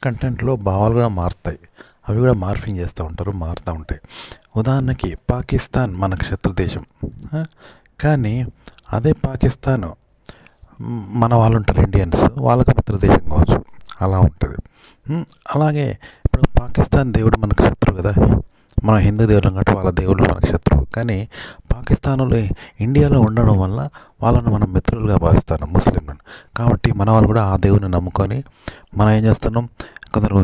కంటెంట్లో భావాలు కూడా మారుతాయి. అవి కూడా మార్ఫింగ్ చేస్తూ ఉంటారు, మారుతూ ఉంటాయి. ఉదాహరణకి పాకిస్తాన్ మనకు శత్రు దేశం, కానీ అదే పాకిస్తాన్ మన వాళ్ళు ఉంటారు ఇండియన్స్, వాళ్ళకు మిత్ర దేశం కావచ్చు, అలా ఉంటుంది. అలాగే ఇప్పుడు పాకిస్తాన్ దేవుడు మనకు శత్రువు కదా, మన హిందూ దేవుడు కాబట్టి వాళ్ళ దేవుడు మనకు శత్రువు. కానీ పాకిస్తాన్లో ఇండియాలో ఉండడం వల్ల వాళ్ళను మనం మిత్రులుగా భావిస్తాను, ముస్లింలను. కాబట్టి మన వాళ్ళు కూడా ఆ దేవుని నమ్ముకొని మనం ఏం చేస్తున్నాం, కొందరు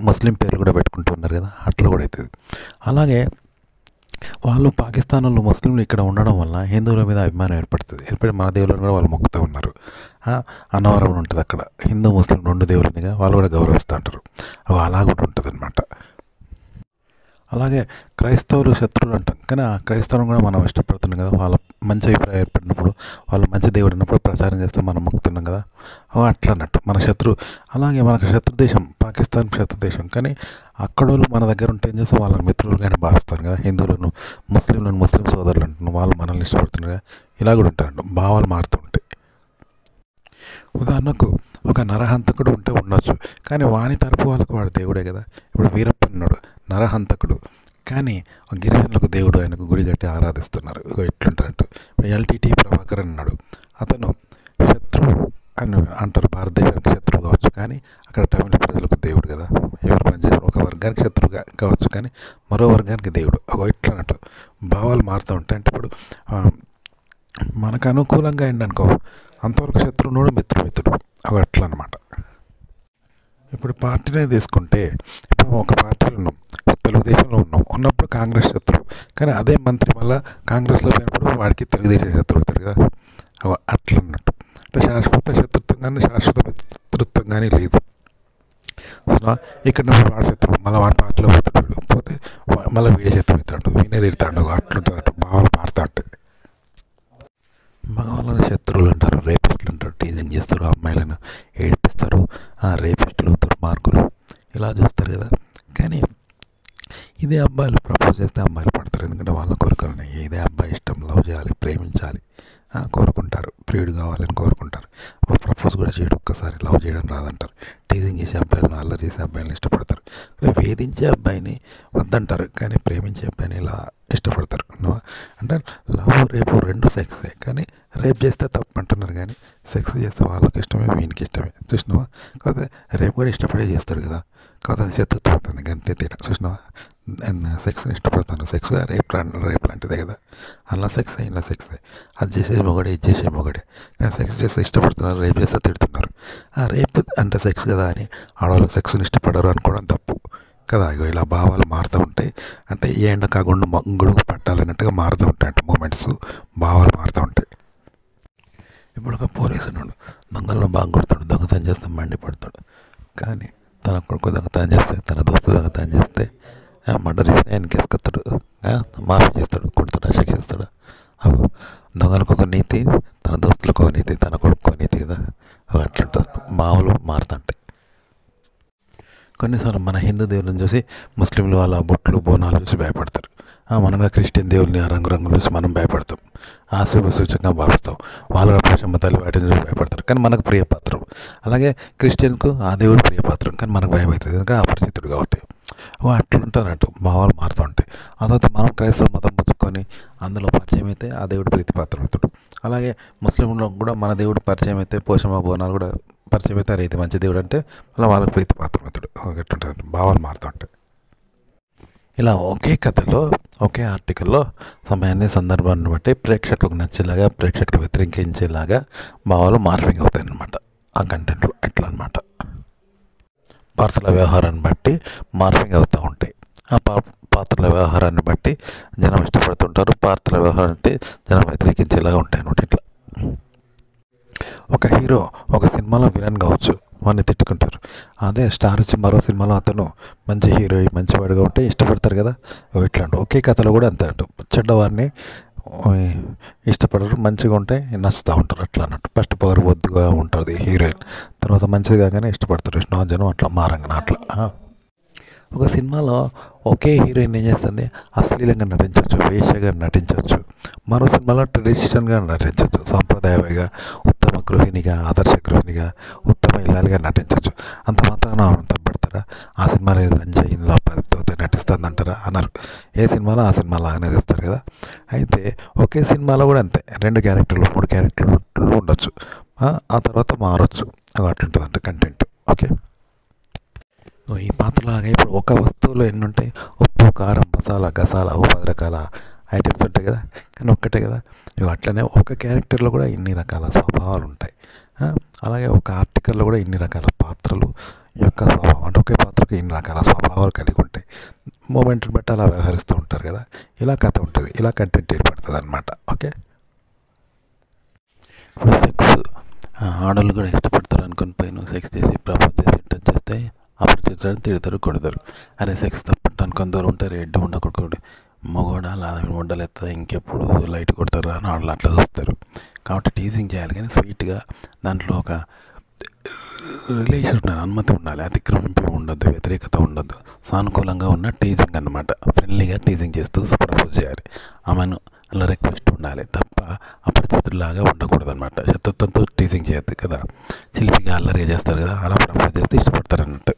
ముస్లిం పేర్లు కూడా పెట్టుకుంటున్నారు కదా, అట్లా కూడా అవుతుంది. అలాగే వాళ్ళు పాకిస్తాన్లో ముస్లింలు ఇక్కడ ఉండడం వల్ల హిందువుల మీద అభిమానం ఏర్పడుతుంది. ఏర్పడి మన దేవుళ్ళని కూడా వాళ్ళు మొక్కుతూ ఉన్నారు. అన్నవరం ఉంటుంది అక్కడ, హిందూ ముస్లిం రెండు దేవుళ్ళనిగా వాళ్ళు కూడా గౌరవిస్తూ ఉంటారు. అలా కూడా ఉంటుంది అనమాట. అలాగే క్రైస్తవులు శత్రువులు అంటాం, కానీ ఆ క్రైస్తవం కూడా మనం ఇష్టపడుతున్నాం కదా, వాళ్ళ మంచి అభిప్రాయం ఏర్పడినప్పుడు, వాళ్ళు మంచి దేవుడు ఉన్నప్పుడు ప్రచారం చేస్తే మనం మొక్కుతున్నాం కదా, అట్లా అన్నట్టు మన శత్రువు. అలాగే మనకు శత్రు దేశం పాకిస్తాన్ శత్రు దేశం, కానీ అక్కడ వాళ్ళు మన దగ్గర ఉంటే ఏం చేస్తాం, వాళ్ళని మిత్రులుగానే భావిస్తారు కదా. హిందువులను ముస్లిం సోదరులు అంటున్నాం, వాళ్ళు మనల్ని ఇష్టపడుతున్నారు కదా, ఇలా కూడా ఉంటారు, భావాలు మారుతూ ఉంటాయి. ఉదాహరణకు ఒక నరహంతకుడు ఉంటే ఉండొచ్చు, కానీ వాని తరపు వాళ్ళకు వాడు దేవుడే కదా. ఇప్పుడు వీరప్ప అన్నాడు నరహంతకుడు, కానీ గిరిజనులకు దేవుడు, ఆయనకు గుడి కట్టి ఆరాధిస్తున్నారు. ఎట్లుంటారంటూ ఎల్టీటీ ప్రభాకర్ అన్నాడు, అతను శత్రువు అని అంటారు, భారతదేశానికి శత్రువు కావచ్చు, కానీ అక్కడ తమిళ ప్రజలకు దేవుడు కదా. ఎవరి మధ్య ఒక వర్గానికి శత్రువు కావచ్చు, కానీ మరో వర్గానికి దేవుడు. ఇట్లా అన్నట్టు భావాలు మారుతూ ఉంటాయి. అంటే ఇప్పుడు మనకు అనుకూలంగా అయిందనుకో, అంతవరకు శత్రువునోడు మిత్రుడు, అట్లా అనమాట. ఇప్పుడు పార్టీనే తీసుకుంటే, ఇప్పుడు ఒక పార్టీలో ఉన్నాం, తెలుగుదేశంలో ఉన్నప్పుడు కాంగ్రెస్ శత్రువు, కానీ అదే మంత్రి మళ్ళీ కాంగ్రెస్లో పోయినప్పుడు వాడికి తెలుగుదేశం శత్రువు అవుతాడు కదా. అట్లా అన్నట్టు. అంటే శాశ్వత శత్రుత్వం కానీ శాశ్వత మిత్రత్వం కానీ లేదు. ఇక్కడ వాడి శత్రువు మళ్ళీ వాడి పార్టీలో పోతాడు, పోతే మళ్ళీ వీడే శత్రువు అవుతాడు, వీనే తిడతాడు, అట్లుంటుంది. భావాలు మారుతూ ఉంటాయి. మగవాళ్ళని శత్రువులు అంటారు, రేపిస్టులు అంటారు, టీజింగ్ చేస్తారు, అమ్మాయిలను ఏడిపిస్తారు, రేపిస్టులు దుర్మార్గులు ఇలా చూస్తారు కదా. కానీ ఇదే అబ్బాయిలు ప్రపోజ్ చేస్తే అమ్మాయిలు పడతారు, ఎందుకంటే వాళ్ళ కోరికలు ఉన్నాయి. ఇదే అబ్బాయి ఇష్టం, లవ్ చేయాలి, ప్రేమించాలి కోరుకుంటారు, ప్రియుడు కావాలని కోరుకుంటారు. ప్రపోజ్ కూడా చేయడం, ఒక్కసారి లవ్ చేయడం రాదంటారు. టీజింగ్ చేసే అబ్బాయిలను, అల్లరి చేసే అబ్బాయిలను ఇష్టపడతారు. వేధించే అబ్బాయిని వద్దంటారు, కానీ ప్రేమించే అబ్బాయిని ఇలా ఇష్టపడతారు. అంటే లవ్ రేపు రెండు సెక్సే, కానీ రేపు చేస్తే తప్పు అంటున్నారు, కానీ సెక్స్ చేస్తే వాళ్ళకి ఇష్టమే, వీనికి ఇష్టమే. చూసినావా? కాకపోతే రేపు కూడా ఇష్టపడే చేస్తాడు కదా, కాకపోతే అది శత్రుత్వం అవుతుంది, గంతే తేడా. చూసినావా? సెక్స్ని ఇష్టపడతాను, సెక్స్ రేపు లాంటిదే కదా. అలా సెక్స్ ఇలా సెక్స్, అది చేసే మొగడే, ఇది చేసే మొగడే, కానీ సెక్స్ చేస్తే ఇష్టపడుతున్నారు, రేపు చేస్తే తిడుతున్నారు. రేపు అంటే సెక్స్ కదా అని ఆడవాళ్ళు సెక్స్ని ఇష్టపడరు అనుకోవడం తప్పు కదా. ఇలా భావాలు మారుతూ ఉంటాయి. అంటే ఏ ఎండ కాకుండా గొడుగు పట్టాలన్నట్టుగా మారుతూ ఉంటాయి. అంటే మూమెంట్స్, భావాలు మారుతూ ఉంటాయి. ఇప్పుడు ఒక పోలీసు ఉన్నాడు, దొంగలను బాగా కొడతాడు, దొంగతనం చేస్తే మండిపడతాడు, కానీ తన కొడుకు దొంగతనం చేస్తే, తన దోస్తు దొంగతనం చేస్తే మర్డర్ చేసిన ఆయన కేసుకొస్తాడు, మాఫీ చేస్తాడు, కొడతాడు, శిక్షిస్తాడు. దొంగలకు ఒక నీతి, తన దోస్తులకు ఒక నీతి, తన కొడుకు నీతి కదా. అట్లుంటుంది, భావాలు మారుతుంటాయి. కొన్నిసార్లు మన హిందూ దేవుళ్ళని చూసి ముస్లింలు వాళ్ళ బొట్లు బోనాలు చూసి భయపడతారు. మనగా క్రిస్టియన్ దేవుల్ని రంగురంగులు చూసి మనం భయపడతాం, శుభ సూచకంగా భావిస్తాం. వాళ్ళ పోషమ్మ తల్లి వాటిని చూసి భయపడతారు, కానీ మనకు ప్రియపాత్రం. అలాగే క్రిస్టియన్కు ఆ దేవుడు ప్రియపాత్రం, కానీ మనకు భయం అవుతుంది, ఎందుకంటే అపరిచితుడు కాబట్టి. అట్లుంటారంటూ భావాలు మారుతూ ఉంటాయి. ఆ తర్వాత మనం క్రైస్తవ మతం పుచ్చుకొని అందులో పరిచయం అయితే ఆ దేవుడు ప్రీతిపాత్రం అవుతాడు. అలాగే ముస్లింలో కూడా మన దేవుడు పరిచయం అయితే, పోషమ్మ బోనాలు కూడా పరిచయం అయితే, అది మంచి దేవుడు అంటే మళ్ళీ వాళ్ళకి ప్రీతిపాత్రం అవుతాడు. ఎట్లుంటుంది, భావాలు మారుతూ ఉంటాయి. ఇలా ఒకే కథలో, ఒకే ఆర్టికల్లో సమయాన్ని, సందర్భాన్ని బట్టి ప్రేక్షకులకు నచ్చేలాగా, ప్రేక్షకులు వ్యతిరేకించేలాగా భావాలు మార్పింగ్ అవుతాయి అన్నమాట ఆ కంటెంట్లో. ఎట్లా అనమాట, పాత్రల వ్యవహారాన్ని బట్టి మార్పింగ్ అవుతూ ఉంటాయి. ఆ పాత్రల వ్యవహారాన్ని బట్టి జనం ఇష్టపడుతుంటారు, పాత్రల వ్యవహారం అంటే జనం వ్యతిరేకించేలాగా ఉంటాయి అన్నమాట. ఇట్లా ఒక హీరో ఒక సినిమాలో విలన్ కావచ్చు, వాడిని తిట్టుకుంటారు. అదే స్టార్ వచ్చి మరో సినిమాలో అతను మంచి హీరోయిన్, మంచివాడిగా ఉంటే ఇష్టపడతారు కదా. ఇట్లా ఒకే కథలో కూడా అంతే అంటూ చెడ్డవారిని ఇష్టపడరు, మంచిగా ఉంటే నచ్చుతూ ఉంటారు. అట్లా అన్నట్టు ఫస్ట్ పొగరబొద్దుగా ఉంటుంది హీరోయిన్, తర్వాత మంచిగా కాగానే ఇష్టపడతారు. జనం అట్లా మారంగా అట్లా. ఒక సినిమాలో ఒకే హీరోయిన్ ఏం చేస్తుంది, అశ్లీలంగా నటించవచ్చు, వేశ్యగా నటించవచ్చు. మరో సినిమాలో ట్రెడిషనల్గా నటించవచ్చు, సాంప్రదాయగా, ఉత్తమ గృహిణిగా, ఆదర్శ గృహిణిగా, ఉత్తమ ఇల్లాలుగా నటించవచ్చు. అంత మాత్రాన అంత సినిమాలో రంజయ్ ఇందులో 10తో నటిస్తుంది అంటారా? అనరు. ఏ సినిమాలో ఆ సినిమా లాగానే చేస్తారు కదా. అయితే ఒకే సినిమాలో కూడా అంతే, 2 క్యారెక్టర్లు 3 క్యారెక్టర్లు ఉండొచ్చు. ఆ తర్వాత మారచ్చు. అట్లుంటుందంట కంటెంట్. ఓకే, ఈ పాత్రలాగా ఇప్పుడు ఒక వస్తువులో ఎన్ని ఉంటాయి? ఉప్పు, కారం, మసాలా, గసాలా, 10 రకాల ఐటమ్స్ ఉంటాయి కదా, కానీ ఒక్కటే కదా. ఇవి అట్లనే ఒక క్యారెక్టర్లో కూడా ఇన్ని రకాల స్వభావాలు ఉంటాయి. అలాగే ఒక ఆర్టికల్లో కూడా ఇన్ని రకాల పాత్రలు యొక్క స్వభావం, అంటే ఒకే పాత్రకు ఇన్ని రకాల స్వభావాలు కలిగి ఉంటాయి. మూమెంట్ని బట్టి అలా వ్యవహరిస్తూ ఉంటారు కదా. ఇలా కథ ఉంటుంది, ఇలా కంటెంట్ ఏర్పడుతుంది అనమాట. ఓకే, ఇప్పుడు సెక్స్ ఆడవాళ్ళు కూడా ఇష్టపడతారు అనుకుని పోయి సెక్స్ చేసి ప్రపోజ్ చేసి టచ్ చేస్తే అప్పుడు తిడతారు కొడతారు. అరే సెక్స్ తప్పట్టు అనుకొని దూరం ఉంటారు, ఎడ్డు ఉండకూడదు, మగవాడ అలా ఉండలు ఎత్తా ఇంకెప్పుడు లైట్ కొడతారు అని వాళ్ళు అట్లా చూస్తారు. కాబట్టి టీజింగ్ చేయాలి, కానీ స్వీట్గా దాంట్లో ఒక రిలేషన్ ఉండాలి, అనుమతి ఉండాలి, అతిక్రమింపు ఉండొద్దు, వ్యతిరేకత ఉండొద్దు, సానుకూలంగా ఉన్న టీజింగ్ అన్నమాట. ఫ్రెండ్లీగా టీజింగ్ చేస్తూ ప్రపోజ్ చేయాలి, ఆమెను అలా రిక్వెస్ట్ ఉండాలి తప్ప అపరిచితులాగా ఉండకూడదు అనమాట. శత్రుత్వంతో టీజింగ్ చేయొద్దు కదా. చిలిపిగా అల్లరిగా చేస్తారు కదా, అలా ప్రపోజ్ చేస్తే ఇష్టపడతారు అన్నట్టు.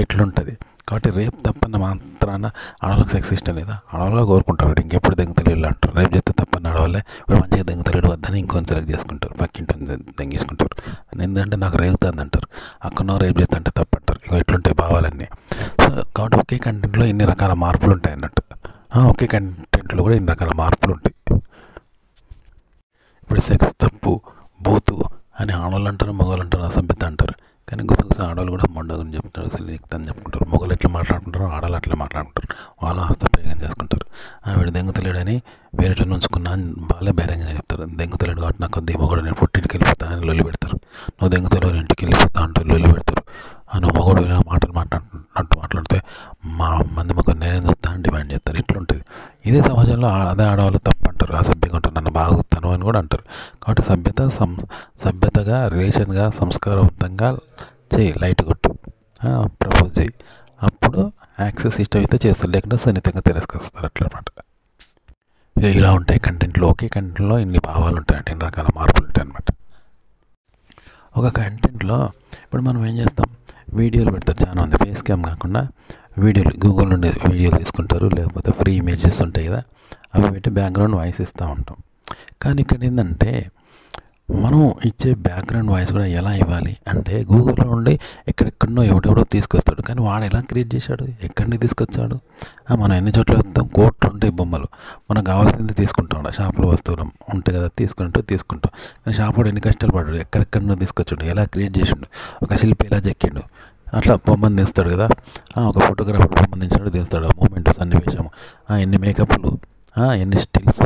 ఇట్లుంటుంది. కాబట్టి రేపు తప్పన్న మాత్రాన ఆడవాళ్ళకి సెక్స్ ఇష్టం లేదా? ఆడవాళ్ళు కోరుకుంటారు, ఇంకెప్పుడు దెంగుతలేడు అంటారు. రేపు చేస్తే తప్పని ఆడవాళ్ళే ఇప్పుడు మంచిగా దెంగుతలేడు వద్దని ఇంకొని సెలెక్ట్ చేసుకుంటారు, పక్కింటి దెంగేసుకుంటారు. ఎందుకంటే నాకు రేగుతుంది అంటారు, అక్కడో రేపు చేస్తే అంటే తప్పంటారు. ఇక ఇట్లుంటాయి భావాలన్నీ. సో కాబట్టి ఒకే కంటెంట్లో ఇన్ని రకాల మార్పులు ఉంటాయి అన్నట్టు. ఒకే కంటెంట్లో కూడా ఇన్ని రకాల మార్పులు ఉంటాయి. ఇప్పుడు సెక్స్ తప్పు, బూతు అని ఆడవాళ్ళు అంటారు, మగవాళ్ళు అంటారు, అసభ్యత అంటారు. కానీ గుసగుస ఆడవాళ్ళు కూడా మొండగని చెప్తారు, సిలిక్తని చెప్పుకుంటారు. మొగలు ఎట్లా మాట్లాడుకుంటారు, ఆడవాళ్ళు అట్లా మాట్లాడుకుంటారు. వాళ్ళు హస్తప్రయోగం చేసుకుంటారు. వీడు దెంగుతలేడని వేరేట నుంచుకున్నా వాళ్ళే బేరంగా చెప్తారు. దెంగుతలేడు కాబట్టి నాకు కొద్ది మొగడు నేను పుట్టింటికి వెళ్ళిపోతా అని లొల్లి పెడతారు. నువ్వు దెంగుతలేవు ఇంటికి వెళ్ళిపోతా అంటే లొల్లి పెడతారు. నువ్వు మొగడు మాటలు మాట్లాడితే మా మంది మొక్క నేనే చూస్తా అని డిమాండ్ చేస్తారు. ఇట్లుంటుంది. ఇదే సమాజంలో అదే ఆడవాళ్ళు తప్పు అంటారు, అసభ్యంగా ఉంటారు, నన్ను బాగుతాను అని కూడా అంటారు. కాబట్టి సభ్యతగా రిలేషన్గా సంస్కారవంతంగా చేయి, లైట్ కొట్టు, ప్రపోజ్ చేయి. అప్పుడు యాక్సెస్ ఇష్టం అయితే చేస్తారు, లేకుంటే సున్నితంగా తిరస్కరిస్తారు. అట్లా అనమాట. ఇక ఇలా ఉంటాయి కంటెంట్లో. ఒకే కంటెంట్లో ఇన్ని భావాలు ఉంటాయండి, ఇన్ని రకాల మార్పులు ఉంటాయి అన్నమాట. ఒక కంటెంట్లో ఇప్పుడు మనం ఏం చేస్తాం, వీడియోలు పెడతారు చాలా మంది. ఫేస్ క్యామ్ కాకుండా వీడియోలు, గూగుల్ నుండి వీడియోలు తీసుకుంటారు, లేకపోతే ఫ్రీ ఇమేజెస్ ఉంటాయి కదా, అవి పెట్టి బ్యాక్గ్రౌండ్ వాయిస్ ఇస్తూ ఉంటాం. కానీ ఇక్కడ ఏంటంటే మనం ఇచ్చే బ్యాక్గ్రౌండ్ వాయిస్ కూడా ఎలా ఇవ్వాలి అంటే, గూగుల్లో ఉండి ఎక్కడెక్కడో ఎవడెవడో తీసుకొస్తాడు, కానీ వాడు ఎలా క్రియేట్ చేశాడు, ఎక్కడిని తీసుకొచ్చాడు? మనం ఎన్ని చోట్ల వెళ్తాం, కోట్లు ఉంటాయి బొమ్మలు, మనకు కావాల్సింది తీసుకుంటాం. షాపులో వస్తువులు ఉంటాయి కదా, తీసుకుంటాం. కానీ షాప్ వాడు ఎన్ని కష్టాలు పడ్డాడు, ఎక్కడెక్కడో తీసుకొచ్చాడు, ఎలా క్రియేట్ చేసిండు, ఒక శిల్పి ఎలా చెక్కిండు, అట్లా బొమ్మను తీస్తాడు కదా. ఒక ఫోటోగ్రాఫర్ బొమ్మను తీస్తాడు, మూమెంట్, సన్నివేశం, ఎన్ని మేకప్లు, ఎన్ని స్టిల్స్,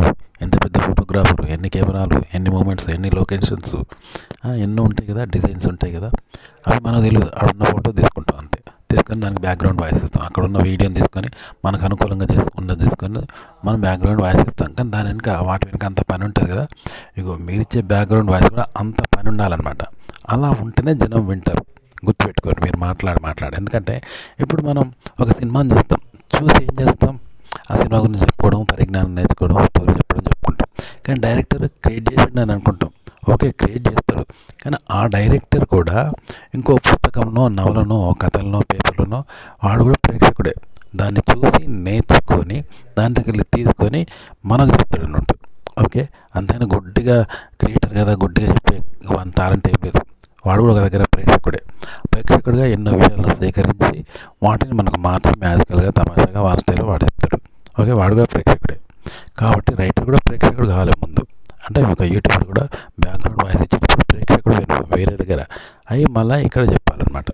ఎంత పెద్ద ఫోటోగ్రాఫర్, ఎన్ని కెమెరాలు, ఎన్ని మూమెంట్స్, ఎన్ని లొకేషన్స్, ఎన్నో ఉంటాయి కదా, డిజైన్స్ ఉంటాయి కదా. అవి మనకు తెలియదు, అక్కడ ఫోటో తీసుకుంటాం అంతే. తీసుకొని దానికి బ్యాక్గ్రౌండ్ వాయిస్ ఇస్తాం. అక్కడ ఉన్న వీడియోని తీసుకొని మనకు అనుకూలంగా తీసుకొని మనం బ్యాక్గ్రౌండ్ వాయిస్ ఇస్తాం. కానీ దాని వాటి వెనుక అంత పని ఉంటుంది కదా. ఇగో మీరు ఇచ్చే బ్యాక్గ్రౌండ్ వాయిస్ కూడా అంత పని ఉండాలన్నమాట. అలా ఉంటేనే జనం వింటారు. గుర్తుపెట్టుకోండి మీరు మాట్లాడి. ఎందుకంటే ఇప్పుడు మనం ఒక సినిమాని చూసి ఏం చేస్తాం, ఆ సినిమా గురించి చెప్పుకోవడం, పరిజ్ఞానం నేర్చుకోవడం, స్టోరీ చెప్పుకుంటాం. కానీ డైరెక్టర్ క్రియేట్ చేసిండు అని అనుకుంటాం. ఓకే, క్రియేట్ చేస్తాడు, కానీ ఆ డైరెక్టర్ కూడా ఇంకో పుస్తకంలో, నవలనో, కథలనో, పేపర్లోనో వాడు కూడా ప్రేక్షకుడే. దాన్ని చూసి నేర్చుకొని దాని దగ్గర తీసుకొని మనకు చెప్తాడు అన్నట్టు. ఓకే, అంతైనా గుడ్డిగా క్రియేటర్ కదా, గుడ్డిగా చెప్పే వన్ టాలెంట్ ఏం లేదు. వాడు కూడా ఒక దగ్గర ప్రేక్షకుడిగా ఎన్నో విషయాలను సేకరించి వాటిని మనకు మాత్రం మ్యాజికల్గా, తమాషాగా వారి స్టైల్లో వాడు చెప్తాడు. ఓకే, వాడు కూడా ప్రేక్షకుడే. కాబట్టి రైటర్ కూడా ప్రేక్షకుడు కావాలి ముందు. అంటే ఒక యూట్యూబర్ కూడా బ్యాక్గ్రౌండ్ వాయిస్ ఇచ్చినప్పుడు ప్రేక్షకుడు వేరే దగ్గర అవి మళ్ళీ ఇక్కడ చెప్పాలన్నమాట.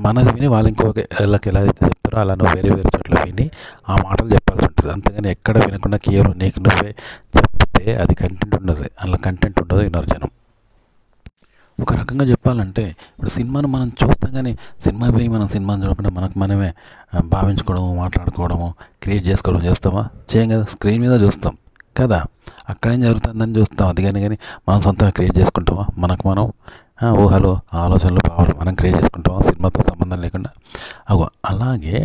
మనది విని వాళ్ళు వాళ్ళకి ఎలా అయితే చెప్తారో అలా నువ్వు వేరే చోట్ల విని ఆ మాటలు చెప్పాల్సి ఉంటుంది. అంతేగాని ఎక్కడ వినకుండా కేవలం నీకు నువ్వే చెప్తే అది కంటెంట్ ఉండదు, అలా కంటెంట్ ఉండదు, వినరు జనం. ఒక రకంగా చెప్పాలంటే ఇప్పుడు సినిమాను మనం చూస్తాం, కానీ సినిమా పోయి మనం సినిమాని చూడకుండా మనమే భావించుకోవడము, మాట్లాడుకోవడము, క్రియేట్ చేసుకోవడం చేస్తామా? చేయం కదా. స్క్రీన్ మీద చూస్తాం కదా, అక్కడేం జరుగుతుందని చూస్తాం. అది కానీ మనం సొంతంగా క్రియేట్ చేసుకుంటామా? మనం ఊహలు, ఆలోచనలు, భావాలు మనం క్రియేట్ చేసుకుంటామా సినిమాతో సంబంధం లేకుండా? అలాగే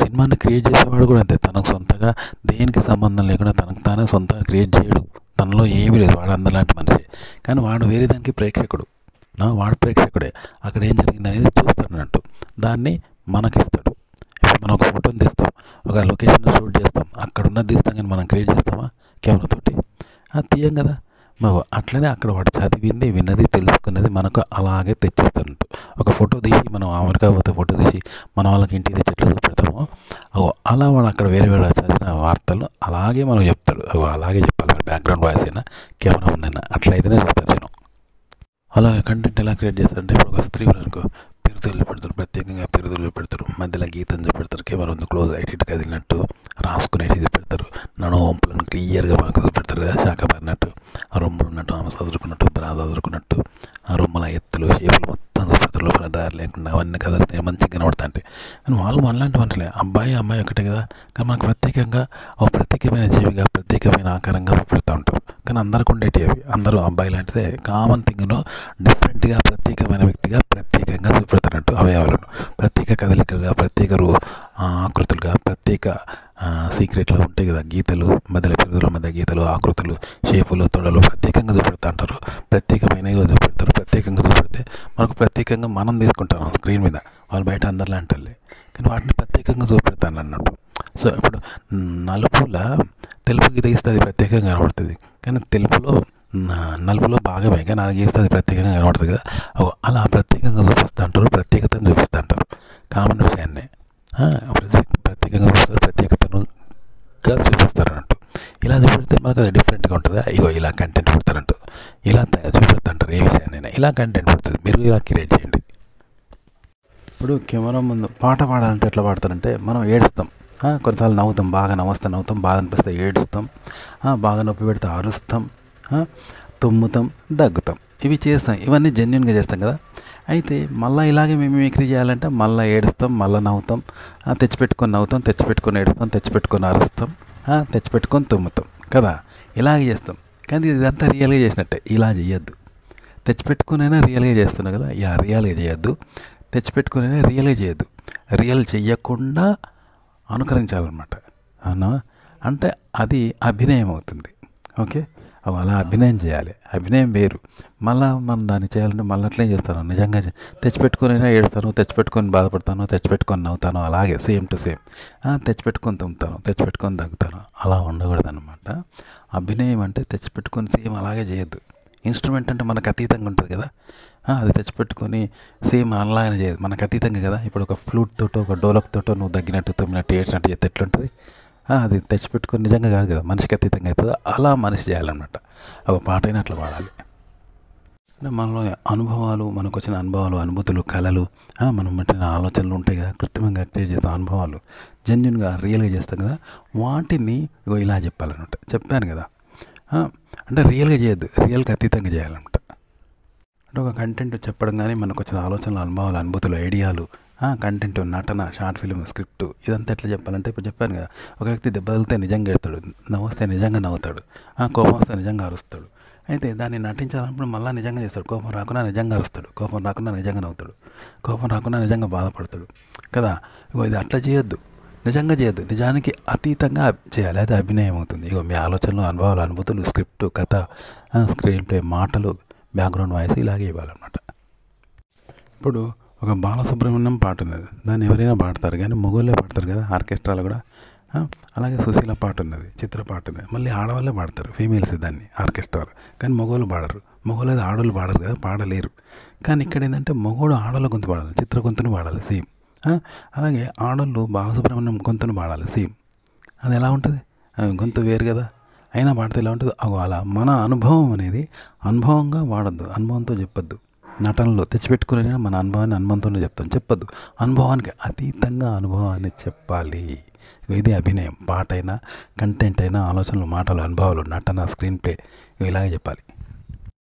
సినిమాని క్రియేట్ చేసేవాడు కూడా అంతే. తనకు సొంతగా దేనికి సంబంధం లేకుండా తనకు తానే సొంతంగా క్రియేట్ చేయడు. తనలో ఏమీ లేదు, వాడు అందలాంటి మనిషి. కానీ వాడు వేరే దానికి ప్రేక్షకుడు. వాడు ప్రేక్షకుడే. అక్కడ ఏం జరిగింది అనేది చూస్తాడు అన్నట్టు, దాన్ని మనకిస్తాడు. మనం ఒక ఫోటోని తీస్తాం, ఒక లొకేషన్ షూట్ చేస్తాం, అక్కడ ఉన్నది తీస్తాం, కానీ మనం క్రియేట్ చేస్తామా కెమెరాతోటి? తీయం కదా. అట్లనే అక్కడ వాడు చదివింది, విన్నది, తెలుసుకున్నది మనకు అలాగే తెచ్చిస్తాడు. ఒక ఫోటో తీసి మనం అమెరికా పోతే ఫోటో తీసి మన వాళ్ళకి ఇంటికి తెచ్చి ఎట్లా చూపెడతామో, అలా వాడు అక్కడ వేరే వేరే చదివిన వార్తలు అలాగే మనం చెప్తాడు. అలాగే చెప్పాలి. బ్యాక్గ్రౌండ్ వాయిస్ అయినా కెమెరా ఉందన్నా అట్లయితేనే చూస్తారు నేను. అలాగే కంటెంట్ ఎలా క్రియేట్ చేస్తారంటే, ఇప్పుడు ఒక స్త్రీ అనుకో, పిరుదులు పెడతారు, ప్రత్యేకంగా పిరుదులు పెడతారు, మధ్యలో గీతం చూపెడతారు, కెమెరా ఉంది క్లోజ్ ఇటు కదిలినట్టు రాసుకునేది చూపెడతారు, నడుము వంపులను క్లియర్గా మనకు చూపెడతారు కదా, శాఖ పారినట్టు, ఆ రొమ్ములు ఉన్నట్టు, ఆమె చదువుకున్నట్టు, బ్రాజ్ చదువుకున్నట్టు, ఆ రొమ్మల ఎత్తులు షేపులు మొత్తం చూపెడతారు, లోపల డ్రార్ లేకుండా అవన్నీ కదిలితే మంచిగా కనబడతా అంటే. కానీ వాళ్ళు మనలాంటి మనుషులే, అబ్బాయి అమ్మాయి ఒకటే కదా, కానీ మనకు ప్రత్యేకంగా ఒక ప్రత్యేకమైన జీవిగా, ప్రత్యేకమైన ఆకారంగా చూపెడతా ఉంటారు. కానీ అందరికి ఉండేవి అవి, అందరూ అబ్బాయి లాంటిదే కామన్ థింగ్ను డిఫరెంట్గా, ప్రత్యేకమైన వ్యక్తిగా ప్రత్యేకంగా చూపెడుతున్నట్టు అవయవాలను, ప్రత్యేక కదలికలుగా, ప్రత్యేక ఆకృతులుగా, ప్రత్యేక సీక్రెట్లు ఉంటాయి కదా, గీతలు, మధ్యలో పెరుగుల మధ్య గీతలు, ఆకృతులు, షేపులు, తొడలు ప్రత్యేకంగా చూపెడతా అంటారు. ప్రత్యేకమైనవి చూపెడతారు. ప్రత్యేకంగా చూపెడితే మనకు ప్రత్యేకంగా మనం తీసుకుంటాం స్క్రీన్ మీద, వాళ్ళు బయట అందరిలాంటి వాళ్ళే, కానీ వాటిని ప్రత్యేకంగా చూపెడతాను అన్నట్టు. సో ఇప్పుడు నలుపుల తెలుపు గీత గీస్తే అది ప్రత్యేకంగా కనబడుతుంది, కానీ నలుపులో భాగమే, కానీ నాకు గీస్తే అది ప్రత్యేకంగా కనబడుతుంది కదా. అలా ప్రత్యేకంగా చూపిస్తూ అంటారు, ప్రత్యేకతను చూపిస్తూ అంటారు. కామన్ విషయాన్ని ప్రత్యేకంగా చూపిస్తారు, ప్రత్యేకతనుగా చూపిస్తారు అన్నట్టు. ఇలా చూపెడితే మనకు అది డిఫరెంట్గా ఉంటుంది. ఇలా కంటెంట్ పెడతారంటూ, ఇలా చూపెడతా అంటారు. ఏ విషయాన్నైనా ఇలా కంటెంట్ పెడుతుంది, మీరు ఇలా క్రియేట్ చేయండి. ఇప్పుడు కెమెరా ముందు పాట పాడాలంటే ఎట్లా పాడతారంటే, మనం ఏడుస్తాం, కొన్నిసార్లు నవ్వుతాం, బాగా నవ్వుతాం, బాధ అనిపిస్తే ఏడుస్తాం, బాగా నొప్పి పెడితే అరుస్తాం, తుమ్ముతాం, దగ్గుతాం, ఇవి చేస్తాం. ఇవన్నీ జెన్యున్గా చేస్తాం కదా. అయితే మళ్ళీ ఇలాగే మేము మిమిక్రీ చేయాలంటే మళ్ళీ ఏడుస్తాం, మళ్ళీ నవ్వుతాం, తెచ్చిపెట్టుకొని నవ్వుతాం, తెచ్చిపెట్టుకొని ఏడుస్తాం, తెచ్చిపెట్టుకొని అరుస్తాం, తెచ్చిపెట్టుకొని తుమ్ముతాం కదా. ఇలాగే చేస్తాం, కానీ ఇదంతా రియల్గా చేసినట్టే. ఇలా చేయొద్దు. తెచ్చిపెట్టుకునైనా రియల్గా చేస్తున్నాం కదా, ఇలా రియల్గా చేయొద్దు. తెచ్చిపెట్టుకునైనా రియల్గా చేయొద్దు. రియల్ చెయ్యకుండా అనుకరించాలన్నమాట. అవునా? అంటే అది అభినయం అవుతుంది. ఓకే, అలా అభినయం చేయాలి. అభినయం వేరు. మళ్ళీ మనం దాన్ని చేయాలంటే మళ్ళీ అట్లే చేస్తాను. నిజంగా తెచ్చిపెట్టుకునైనా ఏడుస్తాను, తెచ్చిపెట్టుకొని బాధపడతాను, తెచ్చిపెట్టుకొని నవ్వుతాను, అలాగే సేమ్ టు సేమ్. తెచ్చిపెట్టుకొని తుమ్ముతాను, తెచ్చిపెట్టుకొని దగ్గుతాను, అలా ఉండకూడదు అనమాట. అభినయం అంటే తెచ్చిపెట్టుకొని సేమ్ అలాగే చేయొద్దు. ఇన్స్ట్రుమెంట్ అంటే మనకు అతీతంగా ఉంటుంది కదా, అది తెచ్చిపెట్టుకొని సేమ్ అలాగే చేయదు, మనకు అతీతంగా కదా. ఇప్పుడు ఒక ఫ్లూట్ తోటో, ఒక డోలక్ తోటో నువ్వు దగ్గినట్టు, తుమ్మినట్టు, ఏడ్చినట్టు చేస్తే ఎట్లుంటుంది? అది తెచ్చిపెట్టుకొని నిజంగా కాదు కదా, మనిషికి అతీతంగా అవుతుంది. అలా మనిషి చేయాలన్నమాట. ఒక పాట అయినా అట్లా పాడాలి. అంటే మనలో అనుభవాలు, మనకు వచ్చిన అనుభవాలు, అనుభూతులు, కళలు, మనం పెట్టిన ఆలోచనలు ఉంటాయి కదా, కృత్రిమంగా క్రియేట్ చేస్తాం అనుభవాలు, జెన్యున్గా రియల్గా చేస్తాం కదా, వాటిని ఇలా చెప్పాలన్నమాట. చెప్పాను కదా, అంటే రియల్గా చేయొద్దు, రియల్గా అతీతంగా చేయాలన్నమాట. అంటే ఒక కంటెంట్ చెప్పడం కానీ మనకు వచ్చిన ఆలోచనలు, అనుభవాలు, అనుభూతులు, ఐడియాలు, కంటెంట్, నటన, షార్ట్ ఫిల్మ్, స్క్రిప్ట్, ఇదంతా ఎట్లా చెప్పాలంటే ఇప్పుడు చెప్పాను కదా, ఒక వ్యక్తి దెబ్బ తగిలితే నిజంగా ఎడతాడు, నవ్వుస్తే నిజంగా నవ్వుతాడు, కోపం వస్తే నిజంగా అరుస్తాడు. అయితే దాన్ని నటించాలన్నప్పుడు మళ్ళీ నిజంగా చేస్తాడు. కోపం రాకుండా నిజంగా అరుస్తాడు, కోపం రాకుండా నిజంగా నవ్వుతాడు, కోపం రాకుండా నిజంగా బాధపడతాడు కదా. ఇది అట్లా చేయొద్దు, నిజంగా చేయొద్దు, నిజానికి అతీతంగా చేయాలి. అది అభినయం అవుతుంది. మీ ఆలోచనలు, అనుభవాలు, అనుభూతులు, స్క్రిప్ట్, కథ, స్క్రీన్ ప్లే, మాటలు, బ్యాక్గ్రౌండ్ వాయిస్ ఇలాగే ఇవ్వాలన్నమాట. ఇప్పుడు ఒక బాలసుబ్రహ్మణ్యం పాట ఉన్నది, దాన్ని ఎవరైనా పాడతారు, కానీ మగవాళ్ళే పాడతారు కదా ఆర్కెస్ట్రాలో కూడా. అలాగే సుశీల పాట ఉన్నది, చిత్ర పాట ఉన్నది, మళ్ళీ ఆడవాళ్ళే పాడతారు, ఫీమేల్స్ దాన్ని ఆర్కెస్ట్రాలో, కానీ మగవాళ్ళు పాడరు. మగవాళ్ళు అది ఆడవాళ్ళు పాడరు కదా, పాడలేరు. కానీ ఇక్కడ ఏంటంటే మగవాడు ఆడవాళ్ళ గొంతు పాడాలి, చిత్ర గొంతును పాడాలి సేమ్. అలాగే ఆడవాళ్ళు బాలసుబ్రహ్మణ్యం గొంతును పాడాలి సేమ్. అది ఎలా ఉంటుంది? గొంతు వేరు కదా, అయినా పాడితే ఎలా ఉంటుంది? అలా మన అనుభవం అనేది అనుభవంగా వాడద్దు, అనుభవంతో చెప్పొద్దు. నటనలో తెచ్చిపెట్టుకునే మన అనుభవాన్ని అనుభవంతోనే చెప్పొద్దు. అనుభవానికి అతీతంగా అనుభవాన్ని చెప్పాలి. ఇది అభినయం. పాట అయినా, కంటెంట్ అయినా, ఆలోచనలు, మాటలు, అనుభవాలు, నటన, స్క్రీన్ ప్లే ఇలాగే చెప్పాలి.